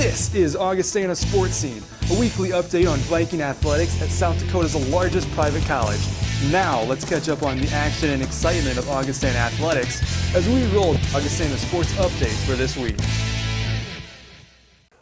This is Augustana Sportscene, a weekly update on Viking athletics at South Dakota's largest private college. Now, let's catch up on the action and excitement of Augustana athletics as we roll Augustana Sports Update for this week.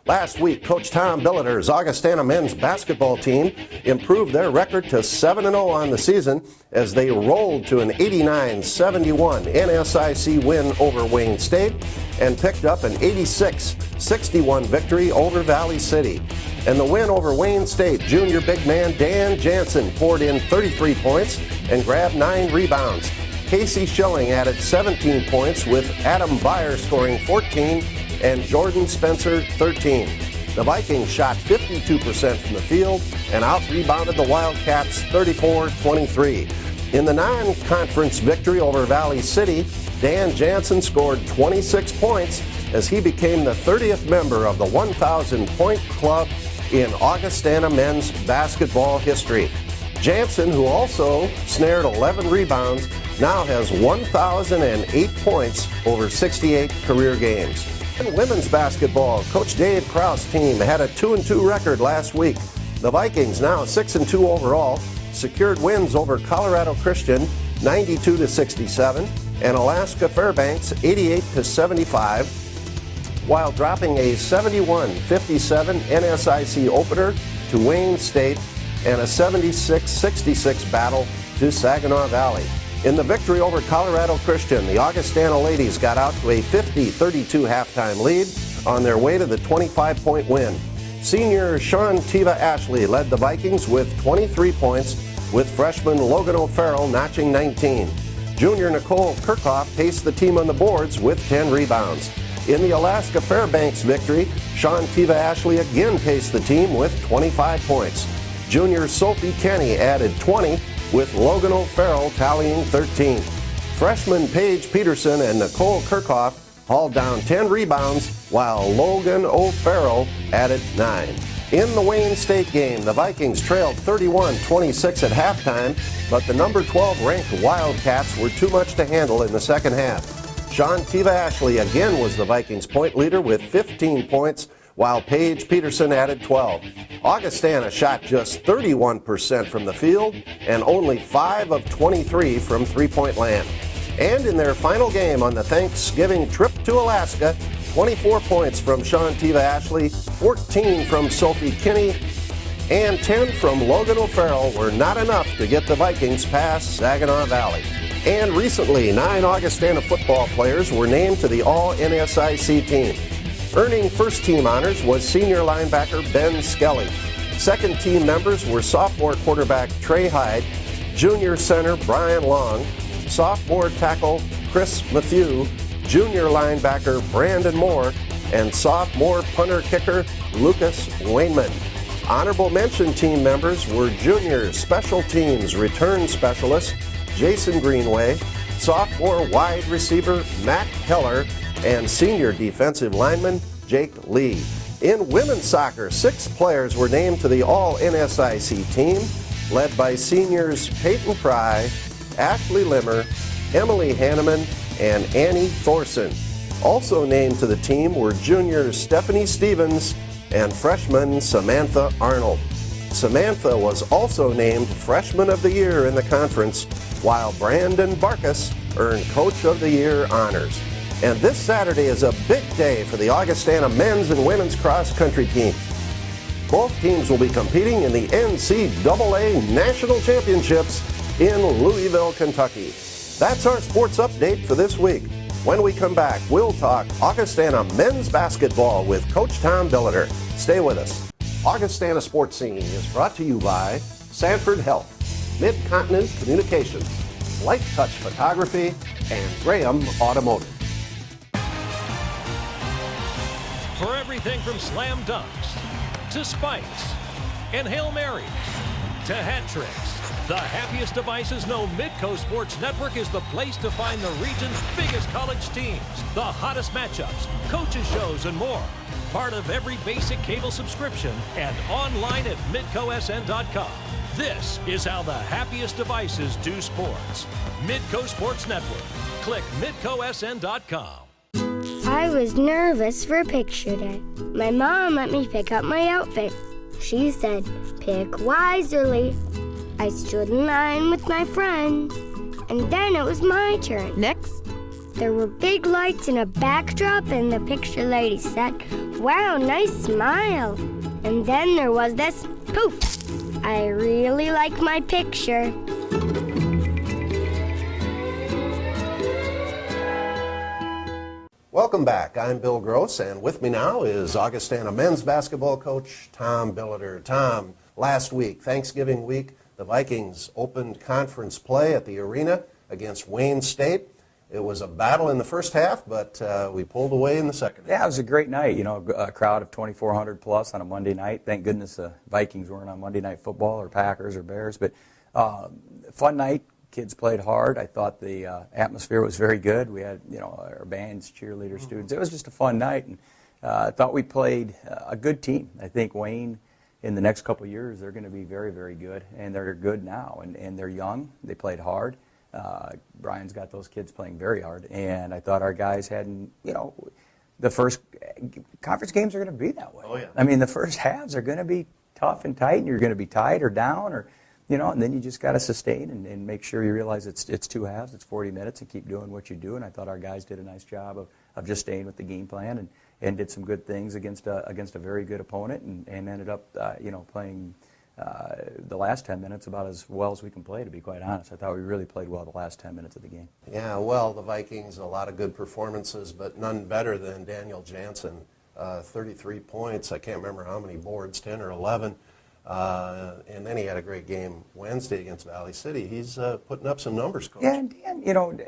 Last week, Coach Tom Billeter's Augustana men's basketball team improved their record to 7-0 on the season as they rolled to an 89-71 NSIC win over Wayne State and picked up an 86-61 victory over Valley City. And the win over Wayne State, junior big man Dan Jansen poured in 33 points and grabbed 9 rebounds. Casey Schilling added 17 points with Adam Byer scoring 14 and Jordan Spencer 13. The Vikings shot 52% from the field and out-rebounded the Wildcats 34-23. In the non-conference victory over Valley City, Dan Jansen scored 26 points as he became the 30th member of the 1,000-point club in Augustana men's basketball history. Jansen, who also snared 11 rebounds, now has 1,008 points over 68 career games. In women's basketball, Coach Dave Krause' team had a 2-2 record last week. The Vikings, now 6-2 overall, secured wins over Colorado Christian 92-67 and Alaska Fairbanks 88-75, while dropping a 71-57 NSIC opener to Wayne State and a 76-66 battle to Saginaw Valley. In the victory over Colorado Christian, the Augustana ladies got out to a 50-32 halftime lead on their way to the 25-point win. Senior Sean Tiva Ashley led the Vikings with 23 points, with freshman Logan O'Farrell notching 19. Junior Nicole Kirchhoff paced the team on the boards with 10 rebounds. In the Alaska Fairbanks victory, Sean Tiva Ashley again paced the team with 25 points. Junior Sophie Kenny added 20, with Logan O'Farrell tallying 13. Freshman Paige Peterson and Nicole Kirchhoff hauled down 10 rebounds, while Logan O'Farrell added 9. In the Wayne State game, the Vikings trailed 31-26 at halftime, but the number 12 ranked Wildcats were too much to handle in the second half. Sean Tiva Ashley again was the Vikings point leader with 15 points, while Paige Peterson added 12. Augustana shot just 31% from the field and only 5 of 23 from three-point land. And in their final game on the Thanksgiving trip to Alaska, 24 points from Sean Tiva Ashley, 14 from Sophie Kinney, and 10 from Logan O'Farrell were not enough to get the Vikings past Saginaw Valley. And recently, 9 Augustana football players were named to the All-NSIC team. Earning first-team honors was senior linebacker Ben Skelly. Second-team members were sophomore quarterback Trey Hyde, junior center Brian Long, sophomore tackle Chris Matthew, junior linebacker Brandon Moore, and sophomore punter-kicker Lucas Wainman. Honorable mention team members were junior special teams return specialist Jason Greenway, sophomore wide receiver Matt Heller, and senior defensive lineman Jake Lee. In women's soccer, 6 players were named to the All-NSIC team, led by seniors Peyton Pry, Ashley Limmer, Emily Hanneman, and Annie Thorson. Also named to the team were juniors Stephanie Stevens and freshman Samantha Arnold. Samantha was also named Freshman of the Year in the conference, while Brandon Barkas earned Coach of the Year honors. And this Saturday is a big day for the Augustana men's and women's cross-country teams. Both teams will be competing in the NCAA National Championships in Louisville, Kentucky. That's our sports update for this week. When we come back, we'll talk Augustana men's basketball with Coach Tom Billeter. Stay with us. Augustana Sports Scene is brought to you by Sanford Health, Mid-Continent Communications, Life Touch Photography, and Graham Automotive. For everything from slam dunks to spikes and Hail Marys to hat tricks, the happiest devices know Midco Sports Network is the place to find the region's biggest college teams, the hottest matchups, coaches shows, and more. Part of every basic cable subscription and online at midcosn.com. This is how the happiest devices do sports. Midco Sports Network. Click midcosn.com. I was nervous for picture day. My mom let me pick out my outfit. She said, pick wisely. I stood in line with my friends, and then it was my turn. Next. There were big lights and a backdrop, and the picture lady said, wow, nice smile. And then there was this poof. I really like my picture. Welcome back. I'm Bill Gross, and with me now is Augustana men's basketball coach Tom Billiter. Tom, last week, Thanksgiving week, the Vikings opened conference play at the arena against Wayne State. It was a battle in the first half, but we pulled away in the second half. Yeah, it was a great night. You know, a crowd of 2,400 plus on a Monday night. Thank goodness the Vikings weren't on Monday Night Football or Packers or Bears. But fun night. Kids played hard. I thought the atmosphere was very good. We had, you know, our bands, cheerleaders, students. It was just a fun night, and I thought we played a good team. I think Wayne, in the next couple of years, they're going to be very, very good, and they're good now, and they're young. They played hard. Brian's got those kids playing very hard, and I thought our guys hadn't, you know, the first conference games are going to be that way. Oh, yeah. I mean, the first halves are going to be tough and tight, and you're going to be tied or down, or, you know, and then you just got to sustain and make sure you realize it's two halves, it's 40 minutes, and keep doing what you do. And I thought our guys did a nice job of just staying with the game plan and did some good things against a very good opponent, and ended up, you know, playing the last 10 minutes about as well as we can play, to be quite honest. I thought we really played well the last 10 minutes of the game. Yeah, well, the Vikings, a lot of good performances, but none better than Daniel Jansen. 33 points. I can't remember how many boards, 10 or 11. And then he had a great game Wednesday against Valley City. He's putting up some numbers, Coach. Yeah, and Dan, you know,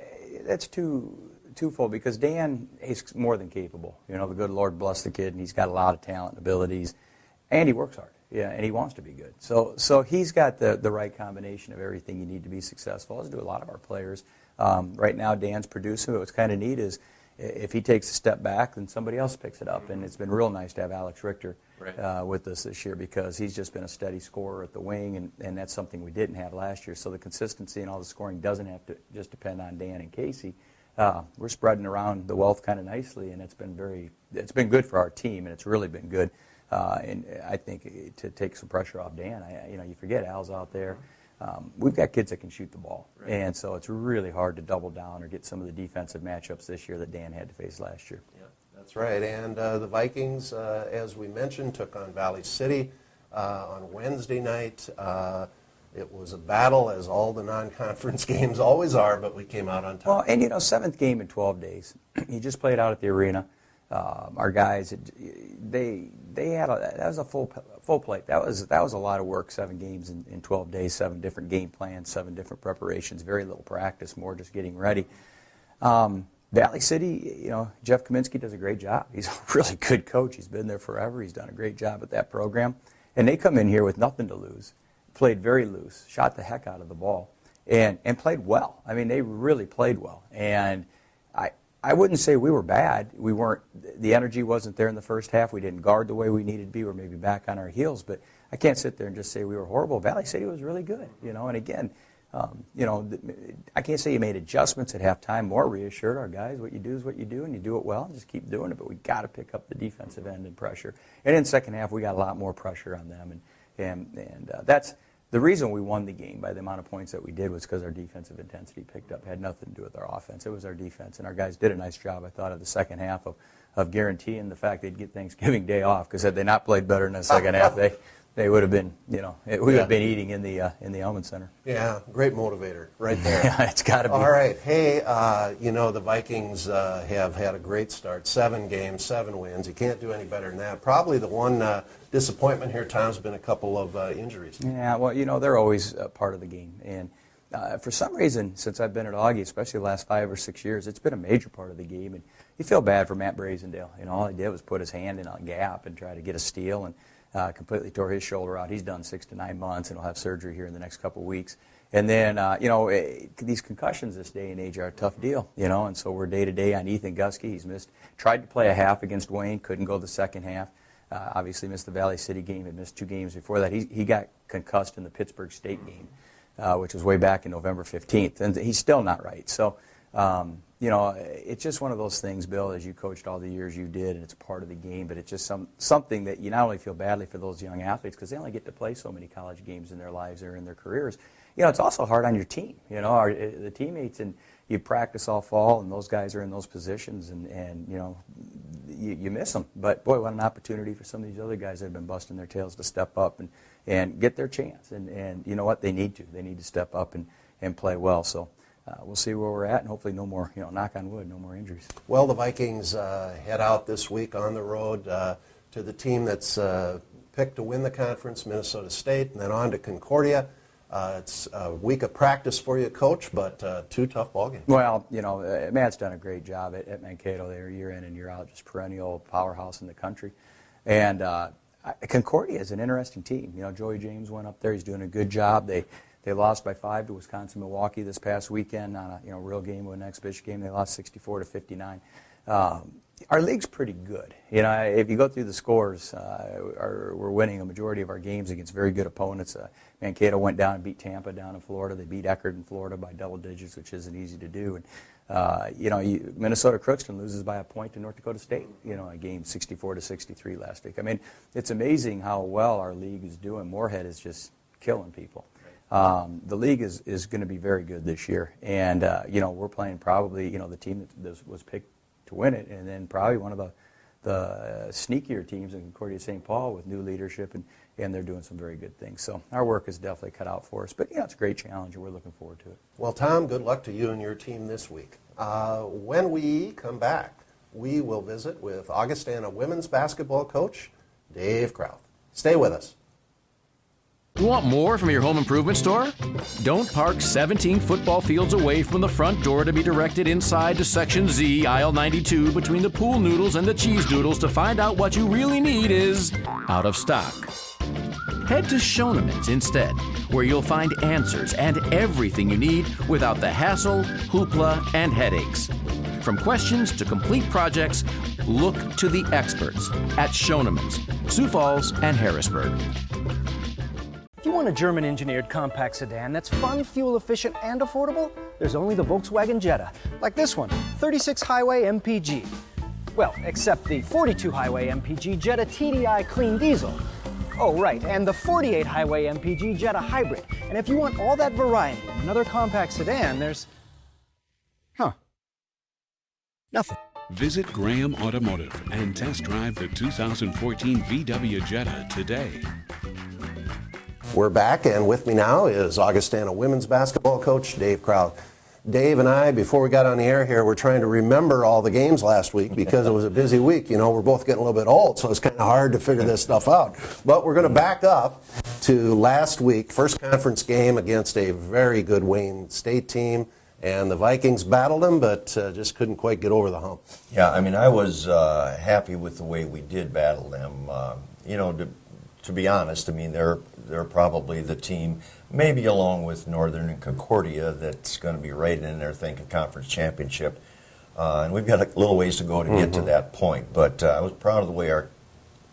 that's twofold, because Dan is more than capable. You know, the good Lord bless the kid, and he's got a lot of talent and abilities, and he works hard. Yeah, and he wants to be good. So he's got the right combination of everything you need to be successful, as do a lot of our players. Right now, Dan's producing. What's kind of neat is if he takes a step back, then somebody else picks it up. And it's been real nice to have Alex Richter with us this year, because he's just been a steady scorer at the wing, and that's something we didn't have last year. So the consistency and all the scoring doesn't have to just depend on Dan and Casey. We're spreading around the wealth kind of nicely, and it's been good for our team, and it's really been good. And I think to take some pressure off Dan, you know, you forget Al's out there. We've got kids that can shoot the ball, and so it's really hard to double down or get some of the defensive matchups this year that Dan had to face last year. Yeah, that's right. And the Vikings, as we mentioned, took on Valley City on Wednesday night. It was a battle, as all the non-conference games always are, but we came out on top. Well, and you know, 7th game in 12 days. He just played out at the arena. Our guys, they had that was a full plate. That was a lot of work. 7 games in 12 days, 7 different game plans, 7 different preparations, very little practice, more just getting ready. Valley City, you know, Jeff Kaminsky does a great job. He's a really good coach. He's been there forever. He's done a great job at that program. And they come in here with nothing to lose, played very loose, shot the heck out of the ball, and played well. I mean, they really played well. And I wouldn't say we were bad. We weren't. The energy wasn't there in the first half. We didn't guard the way we needed to be. We're maybe back on our heels. But I can't sit there and just say we were horrible. Valley City was really good, you know. And again, you know, I can't say you made adjustments at halftime. More reassured our guys. What you do is what you do, and you do it well. And just keep doing it. But we got to pick up the defensive end and pressure. And in the second half, we got a lot more pressure on them. And that's the reason we won the game by the amount of points that we did, was because our defensive intensity picked up. It had nothing to do with our offense. It was our defense. And our guys did a nice job, I thought, of the second half of guaranteeing the fact they'd get Thanksgiving Day off, because had they not played better in the second half, they would have been, you know, we would have been eating in the Elman Center. Yeah, great motivator right there. Yeah, it's got to be. All right. Hey, you know, the Vikings have had a great start. 7 games, 7 wins. You can't do any better than that. Probably the one disappointment here, Tom's been a couple of injuries. Yeah, well, you know, they're always part of the game. And for some reason, since I've been at Augie, especially the last 5 or 6 years, it's been a major part of the game. And you feel bad for Matt Brazendale. You know, all he did was put his hand in a gap and try to get a steal, and completely tore his shoulder out. He's done 6 to 9 months, and he'll have surgery here in the next couple of weeks. And then, you know, these concussions this day and age are a tough deal, you know, and so we're day to day on Ethan Gusky. He's tried to play a half against Wayne, couldn't go the second half. Obviously missed the Valley City game, had missed 2 games before that. He got concussed in the Pittsburgh State game, which was way back in November 15th, and he's still not right. So, it's just one of those things, Bill, as you coached all the years you did, and it's part of the game, but it's just something that you not only feel badly for those young athletes because they only get to play so many college games in their lives or in their careers. It's also hard on your team. The teammates, and you practice all fall, and those guys are in those positions, and you miss them. But, boy, what an opportunity for some of these other guys that have been busting their tails to step up and get their chance. And you know what? They need to. They need to step up and play well. So we'll see where we're at, and hopefully no more, knock on wood, no more injuries. Well, the Vikings head out this week on the road to the team that's picked to win the conference, Minnesota State, and then on to Concordia. It's a week of practice for you, Coach, but 2 tough ball games. Well, Matt's done a great job at Mankato there, year in and year out, just perennial powerhouse in the country. And Concordia is an interesting team. Joey James went up there. He's doing a good job. They lost by 5 to Wisconsin-Milwaukee this past weekend on a real game, an exhibition game. They lost 64-59. Our league's pretty good. If you go through the scores, we're winning a majority of our games against very good opponents. Mankato went down and beat Tampa down in Florida. They beat Eckerd in Florida by double digits, which isn't easy to do. And Minnesota Crookston loses by a point to North Dakota State. A game 64-63 last week. I mean, it's amazing how well our league is doing. Moorhead is just killing people. The league is going to be very good this year, and we're playing probably the team that was picked to win it, and then probably one of the sneakier teams in Concordia St. Paul with new leadership, and they're doing some very good things. So our work is definitely cut out for us, but it's a great challenge, and we're looking forward to it. Well, Tom, good luck to you and your team this week. When we come back, we will visit with Augustana women's basketball coach Dave Krauth. Stay with us. You want more from your home improvement store? Don't park 17 football fields away from the front door to be directed inside to Section Z, aisle 92, between the pool noodles and the cheese doodles to find out what you really need is out of stock. Head to Schoeneman's instead, where you'll find answers and everything you need without the hassle, hoopla, and headaches. From questions to complete projects, look to the experts at Schoeneman's, Sioux Falls, and Harrisburg. If you want a German-engineered compact sedan that's fun, fuel-efficient, and affordable, there's only the Volkswagen Jetta, like this one, 36 Highway MPG. Well, except the 42 Highway MPG Jetta TDI Clean Diesel. Oh, right, and the 48 Highway MPG Jetta Hybrid. And if you want all that variety in another compact sedan, there's... nothing. Visit Graham Automotive and test drive the 2014 VW Jetta today. We're back, and with me now is Augustana women's basketball coach Dave Krauth. Dave and I, before we got on the air here, we're trying to remember all the games last week because it was a busy week. We're both getting a little bit old, so it's kind of hard to figure this stuff out. But we're going to back up to last week, first conference game against a very good Wayne State team, and the Vikings battled them, but just couldn't quite get over the hump. Yeah, I was happy with the way we did battle them. To be honest, they're probably the team, maybe along with Northern and Concordia, that's going to be right in there thinking conference championship. And we've got a little ways to go to get to that point. But I was proud of the way our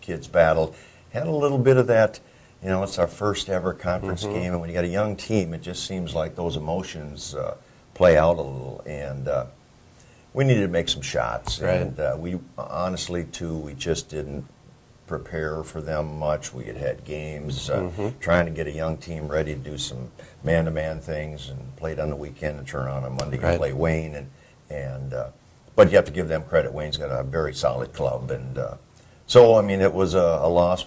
kids battled. Had a little bit of that, it's our first ever conference game. And when you got a young team, it just seems like those emotions play out a little. And we needed to make some shots. Right. And we honestly, too, we just didn't prepare for them much. We had games, trying to get a young team ready to do some man-to-man things, and played on the weekend and turn on Monday and play Wayne. But you have to give them credit. Wayne's got a very solid club, and so it was a loss.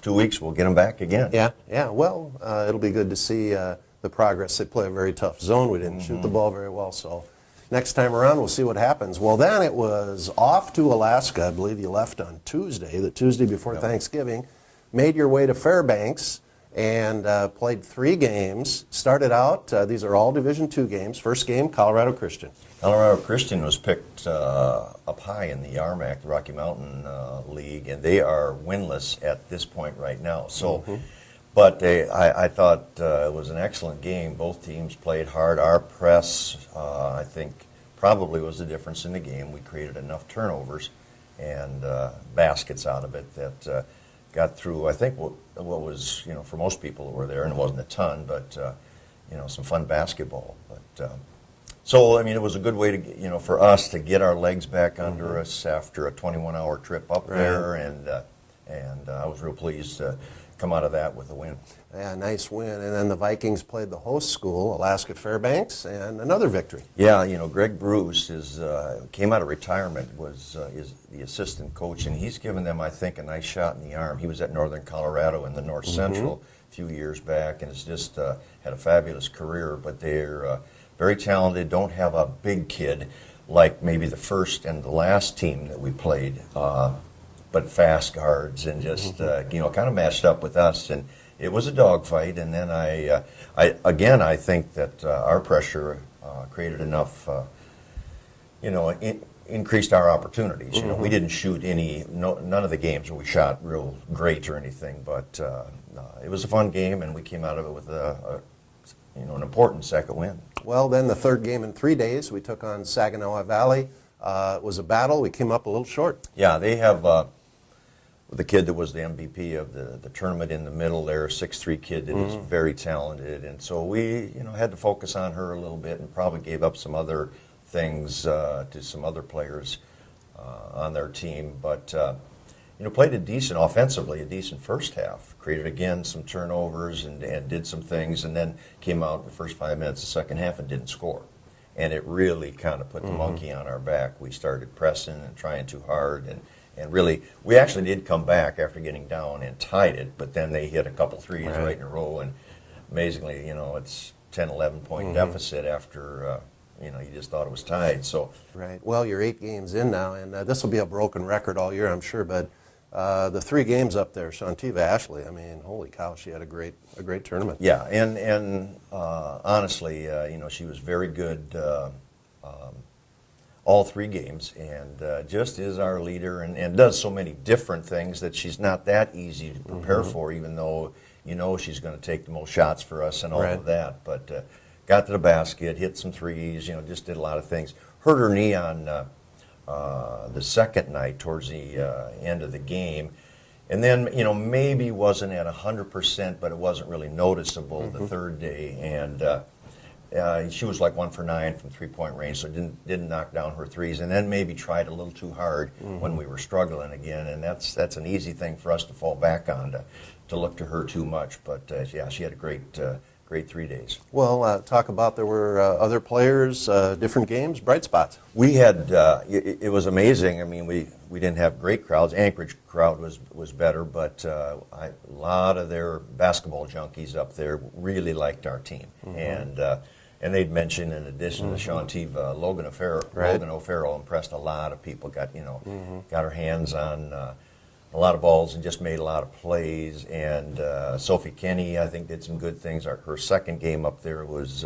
2 weeks, we'll get them back again. Yeah. Well, it'll be good to see the progress. They play a very tough zone. We didn't shoot the ball very well, so. Next time around, we'll see what happens. Well, then it was off to Alaska. I believe you left on Tuesday, the Tuesday before Thanksgiving. Made your way to Fairbanks and played 3 games. Started out, these are all Division II games. First game, Colorado Christian. Colorado Christian was picked up high in the RMAC, the Rocky Mountain League, and they are winless at this point right now. So. But I thought it was an excellent game. Both teams played hard. Our press, I think, probably was the difference in the game. We created enough turnovers and baskets out of it that got through, I think, what was, for most people who were there, and it wasn't a ton, but, some fun basketball. But So, I mean, it was a good way to, for us to get our legs back under us after a 21-hour trip up there, and I was real pleased to come out of that with a win. Yeah, nice win. And then the Vikings played the host school, Alaska Fairbanks, and another victory. Yeah, Greg Bruce came out of retirement, is the assistant coach, and he's given them, I think, a nice shot in the arm. He was at Northern Colorado in the North Central a few years back, and has just had a fabulous career, but they're very talented, don't have a big kid like maybe the first and the last team that we played, but fast guards and just, kind of matched up with us. And it was a dogfight. And then I think that our pressure created enough, increased our opportunities. We didn't shoot none of the games where we shot real great or anything, but it was a fun game, and we came out of it with an important second win. Well, then the third game in 3 days, we took on Saginaw Valley. It was a battle. We came up a little short. Yeah, they have the kid that was the MVP of the tournament in the middle there, a 6'3" kid that is very talented. And so we, had to focus on her a little bit and probably gave up some other things to some other players on their team. But, played a decent first half. Created, again, some turnovers and did some things, and then came out in the first 5 minutes of the second half and didn't score. And it really kind of put the monkey on our back. We started pressing and trying too hard, and really, we actually did come back after getting down and tied it, but then they hit a couple threes right in a row, and amazingly, it's 10, 11-point deficit after, you just thought it was tied. So right. Well, you're 8 games in now, and this will be a broken record all year, I'm sure, but the 3 games up there, Shantiva Ashley, I mean, holy cow, she had a great tournament. Yeah, and honestly, she was very good all 3 games, and just is our leader, and does so many different things that she's not that easy to prepare for, even though she's going to take the most shots for us and all of that. But got to the basket, hit some threes, just did a lot of things. Hurt her knee on the second night towards the end of the game. And then, maybe wasn't at 100%, but it wasn't really noticeable the third day. And she was like 1 for 9 from 3-point range, so didn't knock down her threes. And then maybe tried a little too hard when we were struggling again. And that's an easy thing for us to fall back on, to look to her too much. But, she had a great 3 days. Well, talk about there were other players, different games, bright spots. We had, it was amazing. I mean, we didn't have great crowds. Anchorage crowd was better, but a lot of their basketball junkies up there really liked our team. And they'd mentioned, in addition to Shantiva, Logan O'Farrell impressed a lot of people, got her hands on a lot of balls and just made a lot of plays. And Sophie Kenny, I think, did some good things. Her second game up there was,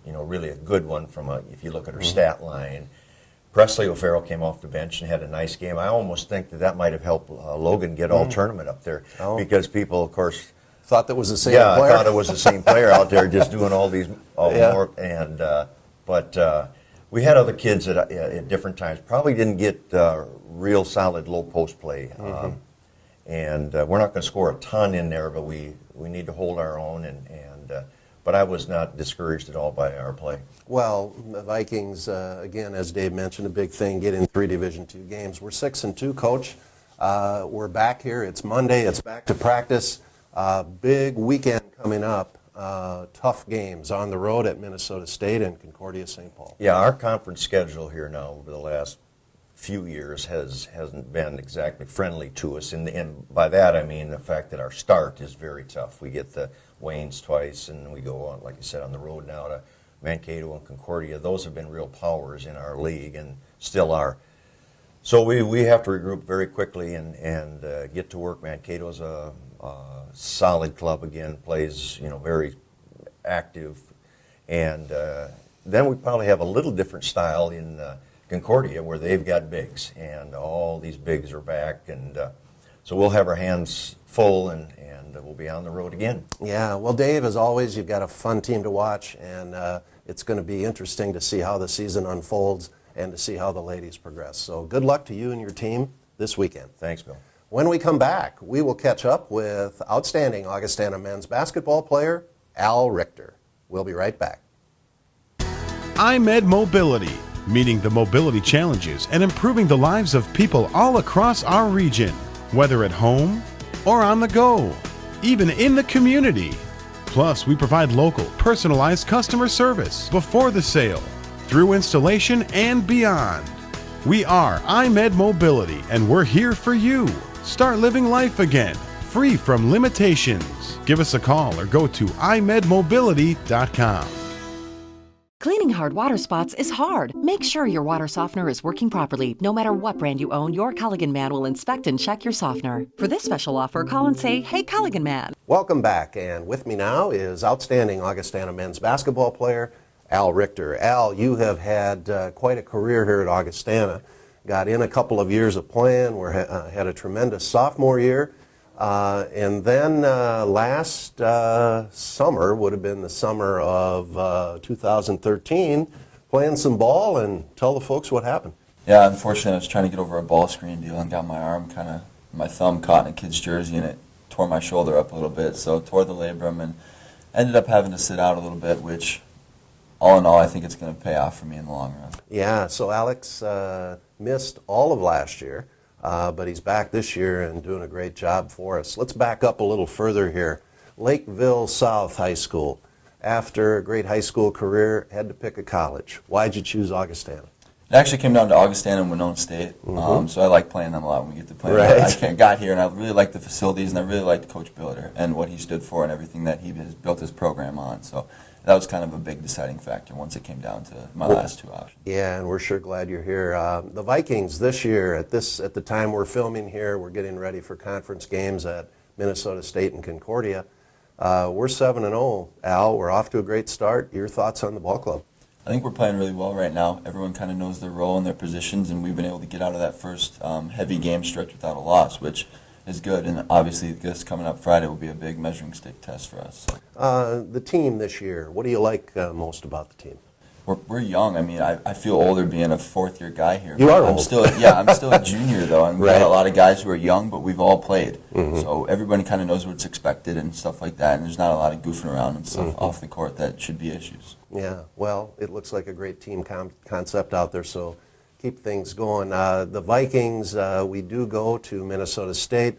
really a good one if you look at her stat line. Presley O'Farrell came off the bench and had a nice game. I almost think that might have helped Logan get all tournament up there because people, of course, thought that was the same player. Yeah, I thought it was the same player out there just doing all these more. And but we had other kids at different times. Probably didn't get real solid low post play. And we're not going to score a ton in there, but we need to hold our own. But I was not discouraged at all by our play. Well, the Vikings, again, as Dave mentioned, a big thing, getting 3 Division II games. We're 6-2, Coach. We're back here. It's Monday. It's back to practice. Big weekend coming up. Tough games on the road at Minnesota State and Concordia St. Paul. Yeah, our conference schedule here now over the last few years hasn't been exactly friendly to us. And by that I mean the fact that our start is very tough. We get the Waynes twice, and we go on, like you said, on the road now to Mankato and Concordia. Those have been real powers in our league and still are. So we have to regroup very quickly and get to work. Mankato's a solid club again, plays very active, and then we probably have a little different style in Concordia where they've got bigs, and all these bigs are back, and so we'll have our hands full, and we'll be on the road again. Yeah, well, Dave, as always, you've got a fun team to watch, and it's going to be interesting to see how the season unfolds and to see how the ladies progress. So good luck to you and your team this weekend. Thanks, Bill. When we come back, we will catch up with outstanding Augustana men's basketball player Al Richter. We'll be right back. iMed Mobility, meeting the mobility challenges and improving the lives of people all across our region, whether at home or on the go, even in the community. Plus, we provide local, personalized customer service before the sale, through installation, and beyond. We are iMed Mobility, and we're here for you. Start living life again, free from limitations. Give us a call or go to imedmobility.com. Cleaning hard water spots is hard. Make sure your water softener is working properly. No matter what brand you own, your Culligan man will inspect and check your softener. For this special offer, call and say, "Hey, Culligan man." Welcome back, and with me now is outstanding Augustana men's basketball player, Al Richter. Al, you have had quite a career here at Augustana. Got in a couple of years of playing, had a tremendous sophomore year, and then last summer, would have been the summer of 2013, playing some ball, and tell the folks what happened. Yeah, unfortunately, I was trying to get over a ball screen deal and got my thumb caught in a kid's jersey, and it tore my shoulder up a little bit, so tore the labrum and ended up having to sit out a little bit, which all in all, I think it's going to pay off for me in the long run. Yeah, so Alex missed all of last year, but he's back this year and doing a great job for us. Let's back up a little further here. Lakeville South High School. After a great high school career, had to pick a college. Why'd you choose Augustana? It actually came down to Augustana and Winona State, so I like playing them a lot when we get to play them. Right. I got here, and I really liked the facilities, and I really liked Coach Biller and what he stood for and everything that he has built his program on. So that was kind of a big deciding factor once it came down to my last two options. Yeah, and we're sure glad you're here. The Vikings this year, at the time we're filming here, we're getting ready for conference games at Minnesota State and Concordia. We're 7-0, Al. We're off to a great start. Your thoughts on the ball club? I think we're playing really well right now. Everyone kind of knows their role and their positions, and we've been able to get out of that first heavy game stretch without a loss, which is good. And obviously, this coming up Friday will be a big measuring stick test for us. So. The team this year, what do you like most about the team? We're young. I mean, I feel older being a fourth-year guy here. You are old. I'm still a junior, though, and we Right. got a lot of guys who are young, but we've all played. So everybody kind of knows what's expected and stuff like that, and there's not a lot of goofing around and stuff off the court that should be issues. Yeah, well, it looks like a great team concept out there, so keep things going. The Vikings, we do go to Minnesota State,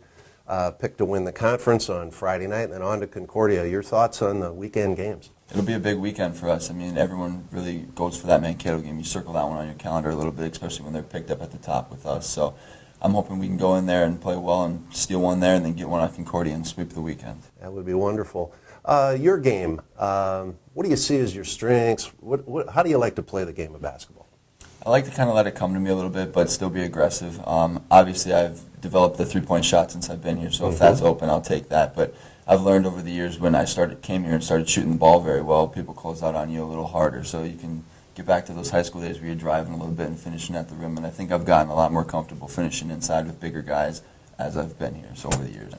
pick to win the conference on Friday night, and then on to Concordia. Your thoughts on the weekend games? It'll be a big weekend for us. I mean, everyone really goes for that Mankato game. You circle that one on your calendar a little bit, especially when they're picked up at the top with us. So I'm hoping we can go in there and play well and steal one there and then get one at Concordia and sweep the weekend. That would be wonderful. Your game, what do you see as your strengths? How do you like to play the game of basketball? I like to kind of let it come to me a little bit, but still be aggressive. Obviously, I've developed the three-point shot since I've been here, so if that's open, I'll take that. But I've learned over the years when I came here and started shooting the ball very well, people close out on you a little harder, so you can get back to those high school days where you're driving a little bit and finishing at the rim. And I think I've gotten a lot more comfortable finishing inside with bigger guys as I've been here, so over the years.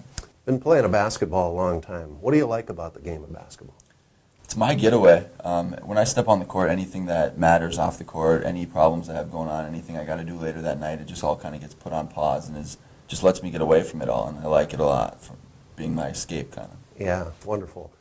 Been playing a basketball a long time. What do you like about the game of basketball? It's my getaway. When I step on the court, anything that matters off the court, any problems I have going on, anything I got to do later that night, it just all kind of gets put on pause and just lets me get away from it all, and I like it a lot, from being my escape kind of. Yeah, wonderful.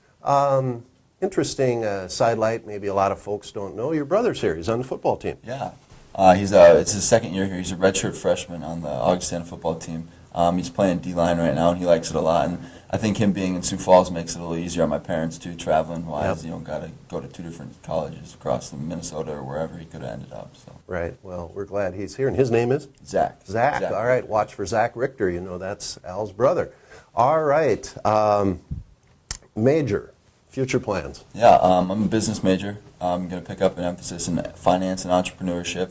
Interesting sidelight, maybe a lot of folks don't know. Your brother's here. He's on the football team. Yeah. It's his second year here. He's a redshirt freshman on the Augustana football team. He's playing D-line right now, and he likes it a lot. And I think him being in Sioux Falls makes it a little easier on my parents, too, traveling-wise. Yep. Got to go to two different colleges across Minnesota or wherever he could have ended up. So. Right. Well, we're glad he's here. And his name is? Zach. Zach. All right. Watch for Zach Richter. You know that's Al's brother. All right. Major, future plans? Yeah, I'm a business major. I'm going to pick up an emphasis in finance and entrepreneurship.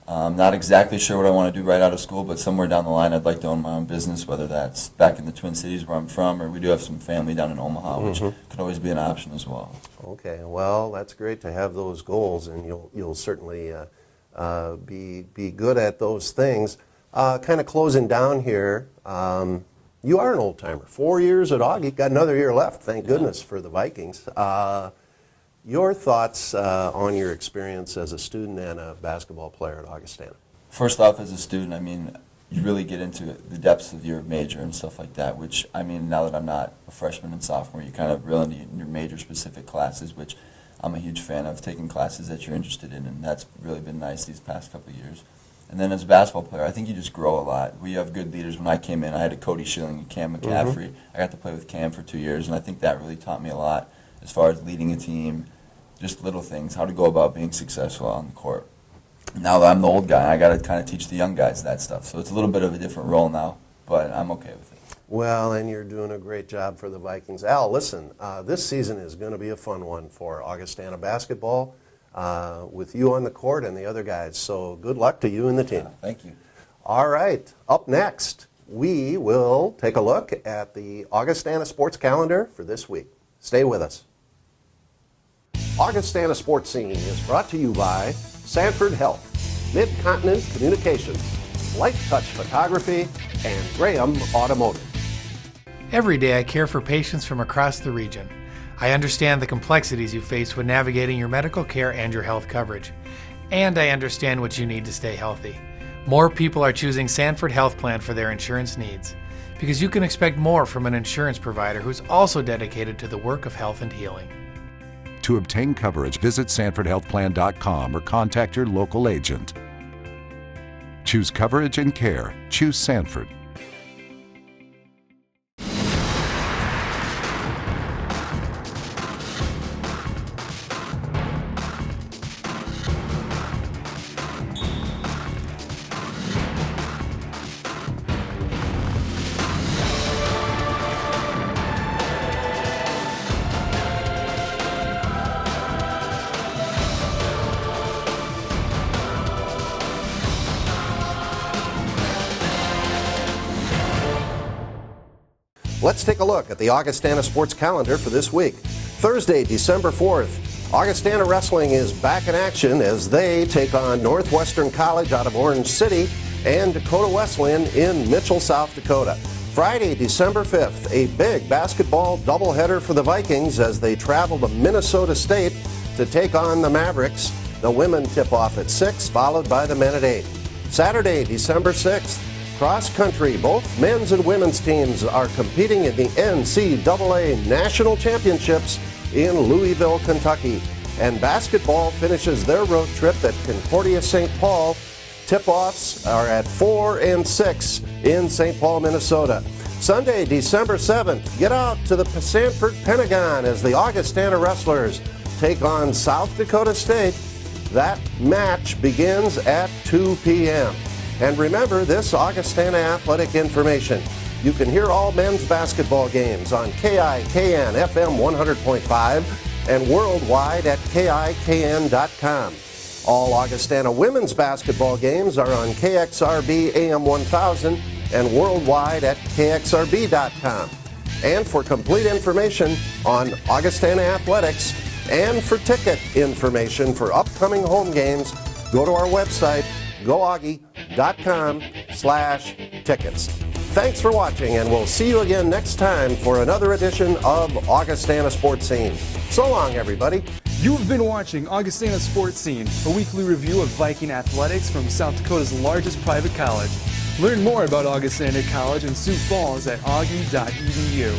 I'm not exactly sure what I want to do right out of school, but somewhere down the line I'd like to own my own business, whether that's back in the Twin Cities where I'm from, or we do have some family down in Omaha, which could always be an option as well. Okay, well, that's great to have those goals, and you'll certainly be good at those things. Kind of closing down here, you are an old-timer. 4 years at Augie, got another year left, thank goodness, for the Vikings. Your thoughts on your experience as a student and a basketball player at Augustana? First off, as a student, I mean, you really get into the depths of your major and stuff like that, which, I mean, now that I'm not a freshman and sophomore, you kind of really into your major-specific classes, which I'm a huge fan of taking classes that you're interested in, and that's really been nice these past couple of years. And then as a basketball player, I think you just grow a lot. We have good leaders. When I came in, I had a Cody Schilling and Cam McCaffrey. I got to play with Cam for 2 years, and I think that really taught me a lot as far as leading a team, just little things, how to go about being successful on the court. Now that I'm the old guy, I got to kind of teach the young guys that stuff. So it's a little bit of a different role now, but I'm okay with it. Well, and you're doing a great job for the Vikings. Al, listen, this season is going to be a fun one for Augustana basketball with you on the court and the other guys. So good luck to you and the team. Yeah, thank you. All right, up next, we will take a look at the Augustana sports calendar for this week. Stay with us. Augustana Sports Scene is brought to you by Sanford Health, Mid-Continent Communications, Light Touch Photography, and Graham Automotive. Every day I care for patients from across the region. I understand the complexities you face when navigating your medical care and your health coverage. And I understand what you need to stay healthy. More people are choosing Sanford Health Plan for their insurance needs, because you can expect more from an insurance provider who's also dedicated to the work of health and healing. To obtain coverage, visit SanfordHealthPlan.com or contact your local agent. Choose coverage and care. Choose Sanford. Let's take a look at the Augustana sports calendar for this week. Thursday, December 4th, Augustana Wrestling is back in action as they take on Northwestern College out of Orange City and Dakota Wesleyan in Mitchell, South Dakota. Friday, December 5th, a big basketball doubleheader for the Vikings as they travel to Minnesota State to take on the Mavericks. The women tip off at 6, followed by the men at 8. Saturday, December 6th, cross country, both men's and women's teams are competing in the NCAA National Championships in Louisville, Kentucky. And basketball finishes their road trip at Concordia St. Paul. Tip-offs are at 4 and 6 in St. Paul, Minnesota. Sunday, December 7th, get out to the Sanford Pentagon as the Augustana Wrestlers take on South Dakota State. That match begins at 2 p.m. And remember this Augustana athletic information. You can hear all men's basketball games on KIKN FM 100.5 and worldwide at KIKN.com. All Augustana women's basketball games are on KXRB AM 1000 and worldwide at KXRB.com. And for complete information on Augustana athletics and for ticket information for upcoming home games, go to our website, goaugie.com/tickets. Thanks for watching, and we'll see you again next time for another edition of Augustana Sports Scene. So long, everybody. You've been watching Augustana Sports Scene, a weekly review of Viking athletics from South Dakota's largest private college. Learn more about Augustana College and Sioux Falls at augie.edu.